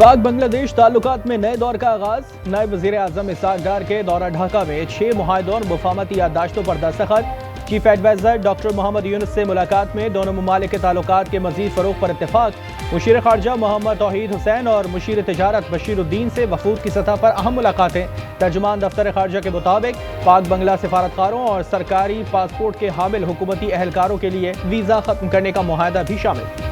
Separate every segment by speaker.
Speaker 1: पाक बांग्लादेश ताल्लुकात में नए दौर का आगाज। नायब वज़ीर आज़म इसहाक डार के दौरा ढाका में 6 मुआहदों और मुफाहमती याददाश्तों पर दस्तखत। Chief adviser doctor Mohammad Yunus से मुलाकात में दोनों ममालिक के ताल्लुकात के मज़ीद फ़रोग़ पर इत्तेफाक। मुशीर ख़ारजा मोहम्मद तौहीद हुसैन और मुशीर तिजारत बशीरुद्दीन से वफूद की सतह पर अहम मुलाकातें। तर्जुमान दफ्तर ख़ारजा के मुताबिक पाक बंगला सिफारतकारों और सरकारी पासपोर्ट के हामिल हुकूमती एहलकारों के लिए वीज़ा ख़त्म करने का मुआहदा भी शामिल।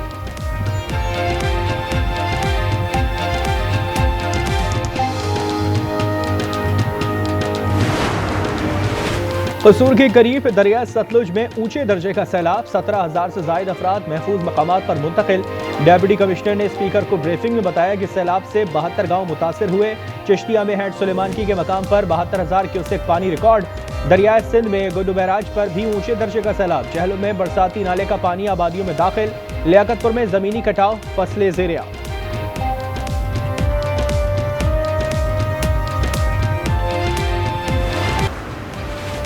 Speaker 1: कसूर के करीब दरिया सतलुज में ऊंचे दर्जे का सैलाब, 17,000 से जायद अफराद महफूज मकामात पर मुंतकिल। डेप्यूटी कमिश्नर ने स्पीकर को ब्रीफिंग में बताया कि सैलाब से 72 गाँव मुतासर हुए। चिश्तिया में हेड सुलेमानकी के मकाम पर 72,000 क्यूसेक पानी रिकॉर्ड। दरियाए सिंध में गुड्डू बैराज पर भी ऊंचे दर्जे का सैलाब। चहलों में बरसाती नाले का पानी आबादियों में दाखिल। लियाकतपुर में जमीनी कटाव, फसलें ज़ेर-ए-आब।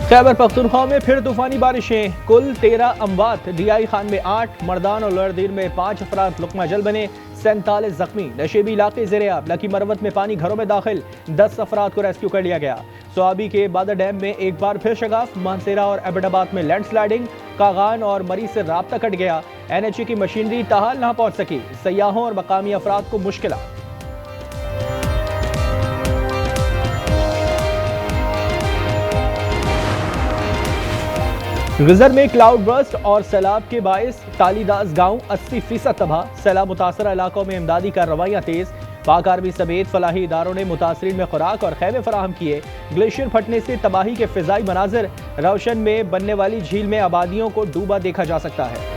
Speaker 1: खैबर पख्तूनख्वा में फिर तूफानी बारिशें, कुल 13 अमवात। डीआई खान में 8, मर्दान और लड़दीर में 5 अफराद लुकमा जल बने, 47 जख्मी। नशेबी इलाके ज़ेर-ए-आब। लकी मरवत में पानी घरों में दाखिल, 10 अफराद को रेस्क्यू कर लिया गया। सोआबी के बादर डैम में एक बार फिर शगाफ। मानसेरा और एबटाबाद में लैंडस्लाइडिंग, कागान और मरी से राब्ता कट गया। NHA की मशीनरी ताहाल ना पहुंच सकी, सयाहों और मकामी अफराद को मुश्किलात। रिजर्व में क्लाउड बर्स्ट और सैलाब के बायस तालीदास गांव 80% तबाह। सैलाब मुतासरा इलाकों में इमदादी कार्रवाइयाँ तेज। पाक आर्मी समेत फलाही इदारों ने मुतासरीन में खुराक और खैमे फराहम किए। ग्लेशियर फटने से तबाही के फिजाई मनाजिर। रोशन में बनने वाली झील में आबादियों को डूबा देखा जा सकता है।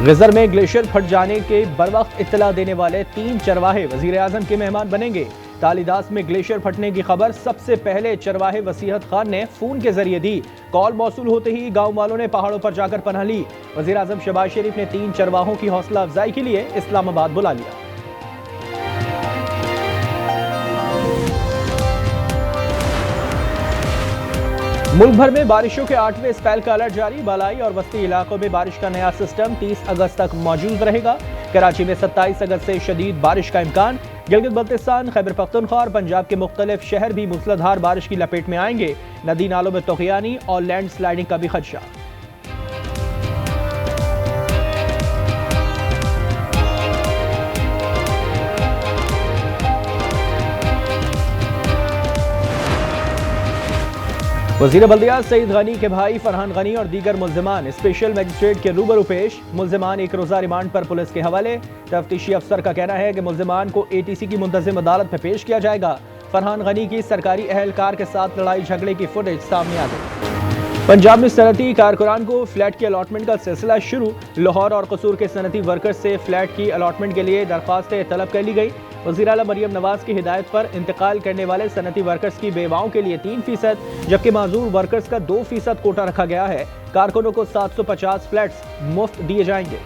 Speaker 1: रिजर्व में ग्लेशियर फट जाने के बरवक्त इत्तला देने वाले 3 चरवाहे वजीर आजम के मेहमान बनेंगे। तालीदास में ग्लेशियर फटने की खबर सबसे पहले चरवाहे वसीहत खान ने फोन के जरिए दी। कॉल मौसूल होते ही गांव वालों ने पहाड़ों पर जाकर पनाह ली। वजीर आजम शहबाज शरीफ ने 3 चरवाहों की हौसला अफजाई के लिए इस्लामाबाद बुला लिया। मुल्क भर में बारिशों के 8वें स्पेल का अलर्ट जारी। बालाई और वस्ती इलाकों में बारिश का नया सिस्टम 30 अगस्त तक मौजूद रहेगा। कराची में 27 अगस्त से शदीद बारिश का इम्कान। गिलगित बल्तिस्तान, खैबर पख्तूनख्वा और पंजाब के मुख्तलिफ शहर भी मूसलाधार बारिश की लपेट में आएंगे। नदी नालों में तोग़यानी और लैंड स्लाइडिंग का भी खदशा। वज़ीर बल्दियात सईद गनी के भाई फरहान गनी और दीगर मुल्ज़िमान स्पेशल मजिस्ट्रेट के रूबरू पेश। मुल्ज़िमान एक रोज़ा रिमांड पर पुलिस के हवाले। तफ्तीशी अफसर का कहना है कि मुल्ज़िमान को ATC की मुंतज़िम अदालत में पेश किया जाएगा। फरहान गनी की सरकारी एहलकार के साथ लड़ाई झगड़े की फुटेज सामने आ गई। पंजाब में सनती कारकुनान को फ्लैट की अलॉटमेंट का सिलसिला शुरू। लाहौर और कसूर के सनती वर्कर्स से फ्लैट की अलॉटमेंट के लिए दरख्वास्तें तलब कर ली गई। वज़ीर आला मरियम नवाज की हिदायत पर इंतकाल करने वाले सनती वर्कर्स की बेवाओं के लिए 3%, जबकि माजूर वर्कर्स का 2% कोटा रखा गया है। कारकुनों को 750 फ्लैट्स मुफ्त दिए जाएंगे।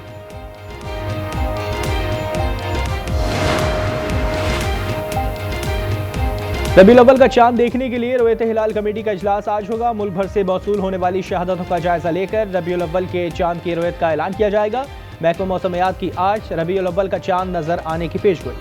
Speaker 1: रबीउल अव्वल का चांद देखने के लिए रोयत हिलाल कमेटी का इजलास आज होगा। मुल्क भर से मौसूल होने वाली शहादतों का जायजा लेकर रबीउल अव्वल के चांद की रोयत का ऐलान किया जाएगा। महकमा मौसमियात की आज रबीउल अव्वल का चांद नजर आने की पेशगोई।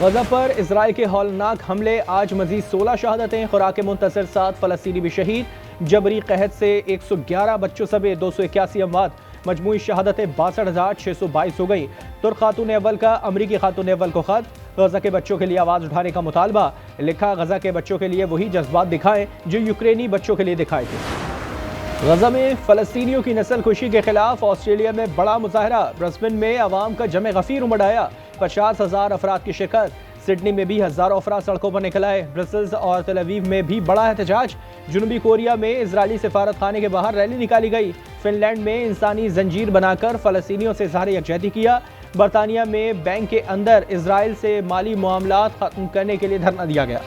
Speaker 1: गजा पर इजराइल के हौलनाक हमले, आज मजीद 16 शहादतें। खुराक मुंतसर 7 फलस्तीनी भी शहीद। जबरी कहत से 111 बच्चों समेत 281 अमवात। मजमूई शहादतें 62,622 हो गई। तुर्क खातून अव्वल का अमरीकी खातून अव्वल को खत। गजा के बच्चों के लिए आवाज़ उठाने का मुतालबा। लिखा, गजा के बच्चों के लिए वही जज्बात दिखाएं जो यूक्रेनी बच्चों के लिए दिखाए थे। गजा में फलस्तीनियों की नस्ल खुशी के खिलाफ ऑस्ट्रेलिया में बड़ा मुजाहरा। ब्रिस्बेन में अवाम का जमे गफीर उमड़ आया। 50,000 अफराद की शिरकत। सिडनी में भी हजारों अफराद सड़कों पर निकल आए। ब्रसेल्स और तेल अवीव में भी बड़ा एहतजाज। जनूबी कोरिया में इजरायली सिफारत खाने के बाहर रैली निकाली गई। फिनलैंड में इंसानी जंजीर बनाकर फलस्तीनियों से इज़हार यकजहती किया। बरतानिया में बैंक के अंदर इजराइल से माली मामलात खत्म करने के लिए धरना दिया गया।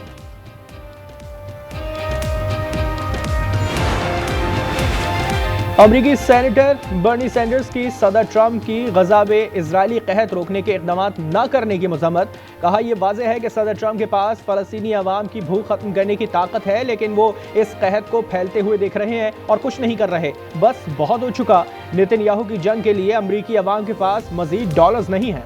Speaker 1: अमरीकी सेनेटर बर्नी सैंडर्स की सदर ट्रंप की गजा में इजरायली कहत रोकने के इकदाम न करने की मजम्मत। कहा यह वाज़ेह है कि सदर ट्रंप के पास फलस्तीनी अवाम की भूख खत्म करने की ताकत है, लेकिन वो इस कहत को फैलते हुए देख रहे हैं और कुछ नहीं कर रहे। बस बहुत हो चुका। नेतन्याहू की जंग के लिए अमरीकी अवाम के पास मजीद डॉलर्स नहीं है।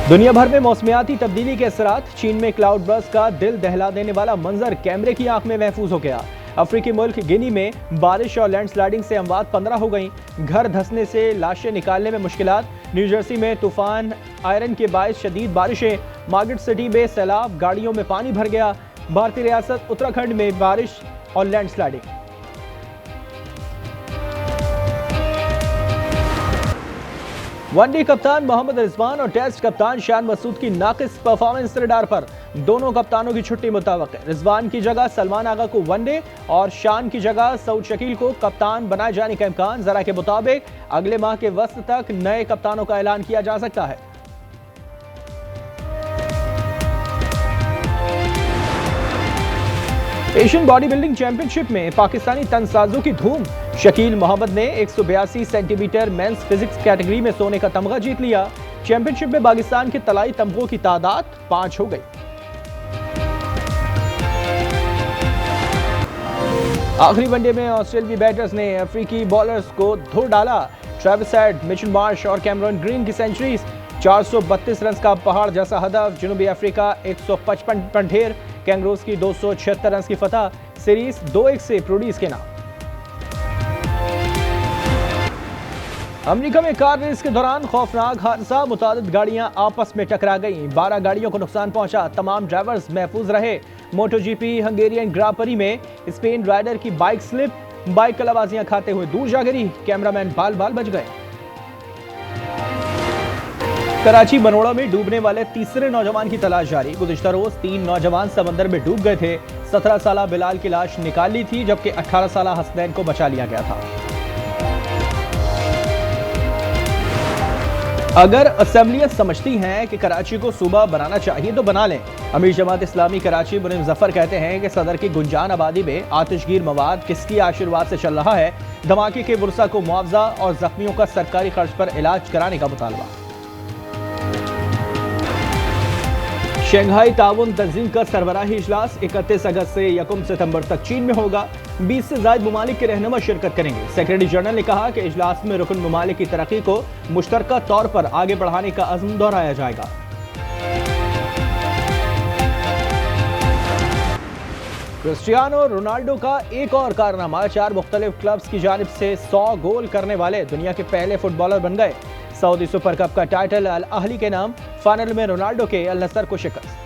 Speaker 1: दुनिया भर में मौसमियाती तब्दीली के असरात। चीन में क्लाउड बर्स्ट का दिल दहला देने वाला मंजर कैमरे की आंख में महफूज हो गया। अफ्रीकी मुल्क गिनी में बारिश और लैंडस्लाइडिंग से अमवात 15 हो गईं। घर धंसने से लाशें निकालने में मुश्किलात। न्यूजर्सी में तूफान आयरन के बायस शदीद बारिशें। मार्केट सिटी में सैलाब, गाड़ियों में पानी भर गया। भारतीय रियासत उत्तराखंड में बारिश और लैंडस्लाइडिंग। वनडे कप्तान मोहम्मद रिजवान और टेस्ट कप्तान शान मसूद की नाकिस परफॉर्मेंस रडार पर। दोनों कप्तानों की छुट्टी मुताबिक है। रिजवान की जगह सलमान आगा को वनडे और शान की जगह सऊद शकील को कप्तान बनाए जाने का इम्कान। जरा के मुताबिक अगले माह के वस्त तक नए कप्तानों का ऐलान किया जा सकता है। एशियन बॉडी बिल्डिंग चैंपियनशिप में पाकिस्तानी तनसाजों की धूम। शकील मोहम्मद ने 182 सेंटीमीटर मेंस फिजिक्स कैटेगरी में सोने का तमगा जीत लिया। चैंपियनशिप में पाकिस्तान के तलाई तमगों की तादाद 5 हो गई। आखिरी वनडे में ऑस्ट्रेलियाई बैटर्स ने अफ्रीकी बॉलर्स को धो डाला। ट्रेविस हेड, मिचेल मार्श और कैमरन ग्रीन की सेंचुरीज। 432 रन का पहाड़ जैसा हदफ। जनूबी अफ्रीका 155 पर ढेर। कैंगरूज की 276 रन की फतह। सीरीज 2-1 से प्रोडीज के नाम। अमेरिका में कार रेस के दौरान खौफनाक हादसा। मुतादिद गाड़ियां आपस में टकरा गईं। 12 गाड़ियों को नुकसान पहुंचा। तमाम ड्राइवर्स महफूज रहे। मोटोजीपी हंगेरियन ग्रां प्री में स्पेन राइडर की बाइक स्लिप। बाइक कलाबाजियां खाते हुए दूर जा गिरी। कैमरामैन बाल बाल बच गए। कराची बनोड़ा में डूबने वाले तीसरे नौजवान की तलाश जारी। गुज़िश्ता रोज 3 नौजवान समंदर में डूब गए थे। 17 साला बिलाल की लाश निकाल ली थी, जबकि 18 साला हसनैन को बचा लिया गया था। अगर असेंबलियां समझती हैं कि कराची को सूबा बनाना चाहिए तो बना लें। अमीर जमात इस्लामी कराची मुनीम जफर कहते हैं कि सदर की गुंजान आबादी में आतिशगीर मवाद किसकी आशीर्वाद से चल रहा है। धमाके के वर्षा को मुआवजा और जख्मियों का सरकारी खर्च पर इलाज कराने का मुतालबा। शंघाई ताउन तंजीम का सरबराही इजलास 31 अगस्त से 1 सितंबर तक चीन में होगा। 20 से ज्यादा ममालिक के रहनुमा शिरकत करेंगे। सेक्रेटरी जनरल ने कहा कि इजलास में रुकन ममालिक की तरक्की को मुश्तरका तौर पर आगे बढ़ाने का अज़्म दोहराया जाएगा। क्रिस्टियानो रोनाल्डो का एक और कारनामा। 4 मुख्तलिफ क्लब्स की जानिब से 100 गोल करने वाले दुनिया के पहले फुटबॉलर बन गए। सऊदी सुपर कप का टाइटल अल अहली के नाम। फाइनल में रोनाल्डो के अल नसर को शिकस्त।